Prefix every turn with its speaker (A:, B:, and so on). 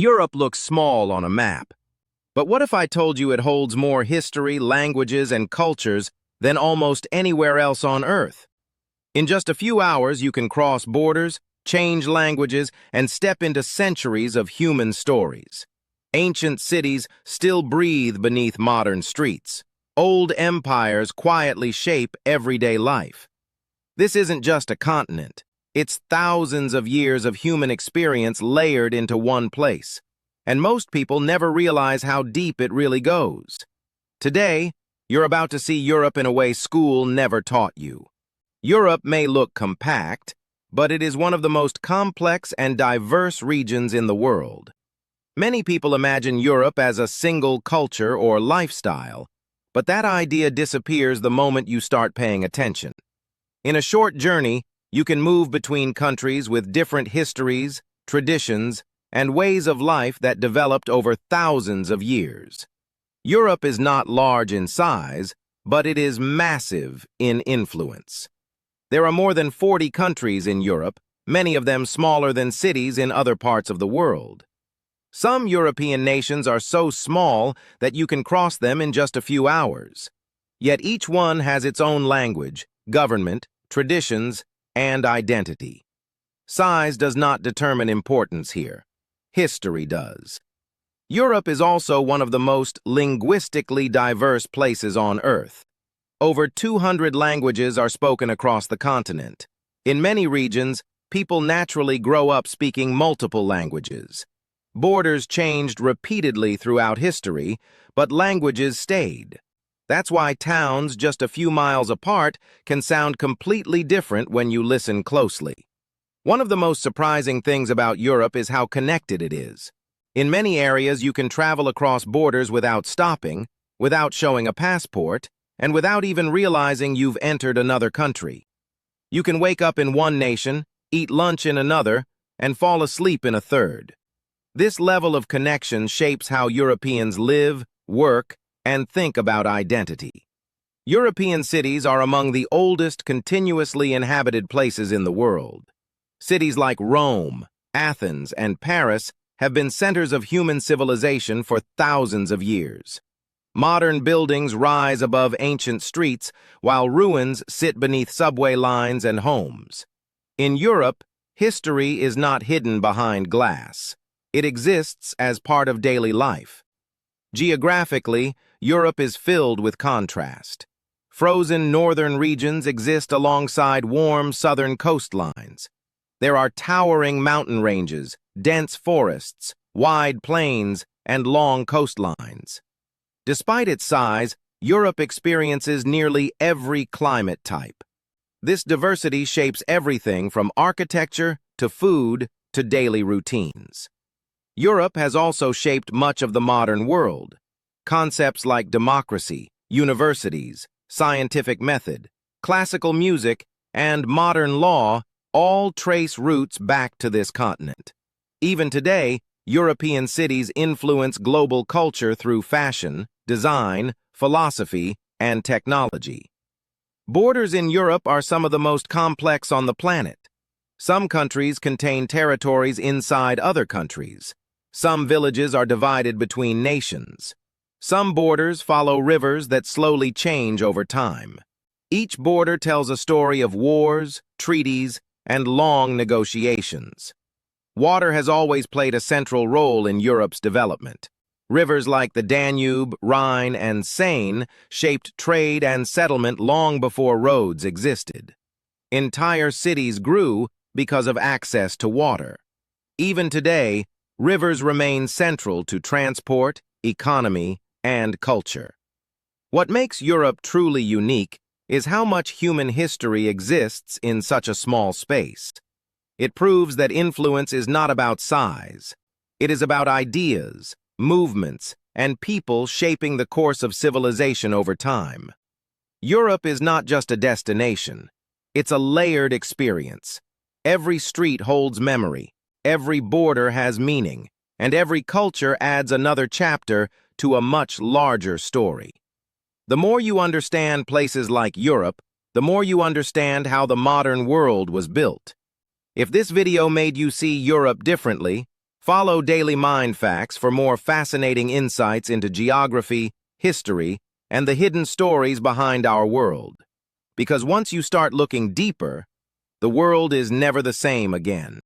A: Europe looks small on a map. But what if I told you it holds more history, languages, and cultures than almost anywhere else on Earth? In just a few hours, you can cross borders, change languages, and step into centuries of human stories. Ancient cities still breathe beneath modern streets. Old empires quietly shape everyday life. This isn't just a continent. It's thousands of years of human experience layered into one place. And most people never realize how deep it really goes. Today, you're about to see Europe in a way school never taught you. Europe may look compact, but it is one of the most complex and diverse regions in the world. Many people imagine Europe as a single culture or lifestyle, but that idea disappears the moment you start paying attention. In a short journey, you can move between countries with different histories, traditions, and ways of life that developed over thousands of years. Europe is not large in size, but it is massive in influence. There are more than 40 countries in Europe, many of them smaller than cities in other parts of the world. Some European nations are so small that you can cross them in just a few hours. Yet each one has its own language, government, traditions, and identity. Size does not determine importance here. History does. Europe is also one of the most linguistically diverse places on Earth. Over 200 languages are spoken across the continent. In many regions, people naturally grow up speaking multiple languages. Borders changed repeatedly throughout history, but languages stayed. That's why towns just a few miles apart can sound completely different when you listen closely. One of the most surprising things about Europe is how connected it is. In many areas, you can travel across borders without stopping, without showing a passport, and without even realizing you've entered another country. You can wake up in one nation, eat lunch in another, and fall asleep in a third. This level of connection shapes how Europeans live, work, and think about identity. European cities are among the oldest continuously inhabited places in the world. Cities like Rome, Athens, and Paris have been centers of human civilization for thousands of years. Modern buildings rise above ancient streets, while ruins sit beneath subway lines and homes. In Europe, history is not hidden behind glass. It exists as part of daily life. Geographically, Europe is filled with contrast. Frozen northern regions exist alongside warm southern coastlines. There are towering mountain ranges, dense forests, wide plains, and long coastlines. Despite its size, Europe experiences nearly every climate type. This diversity shapes everything from architecture to food to daily routines. Europe has also shaped much of the modern world. Concepts like democracy, universities, scientific method, classical music, and modern law all trace roots back to this continent. Even today, European cities influence global culture through fashion, design, philosophy, and technology. Borders in Europe are some of the most complex on the planet. Some countries contain territories inside other countries. Some villages are divided between nations. Some borders follow rivers that slowly change over time. Each border tells a story of wars, treaties, and long negotiations. Water has always played a central role in Europe's development. Rivers like the Danube, Rhine, and Seine shaped trade and settlement long before roads existed. Entire cities grew because of access to water. Even today, rivers remain central to transport, economy, and culture. What makes Europe truly unique is how much human history exists in such a small space. It proves that influence is not about size. It is about ideas, movements, and people shaping the course of civilization over time. Europe is not just a destination. It's a layered experience. Every street holds memory, every border has meaning, and every culture adds another chapter to a much larger story. The more you understand places like Europe, the more you understand how the modern world was built. If this video made you see Europe differently, Follow Daily Mind Facts for more fascinating insights into geography, history, and the hidden stories behind our world. Because once you start looking deeper, the world is never the same again.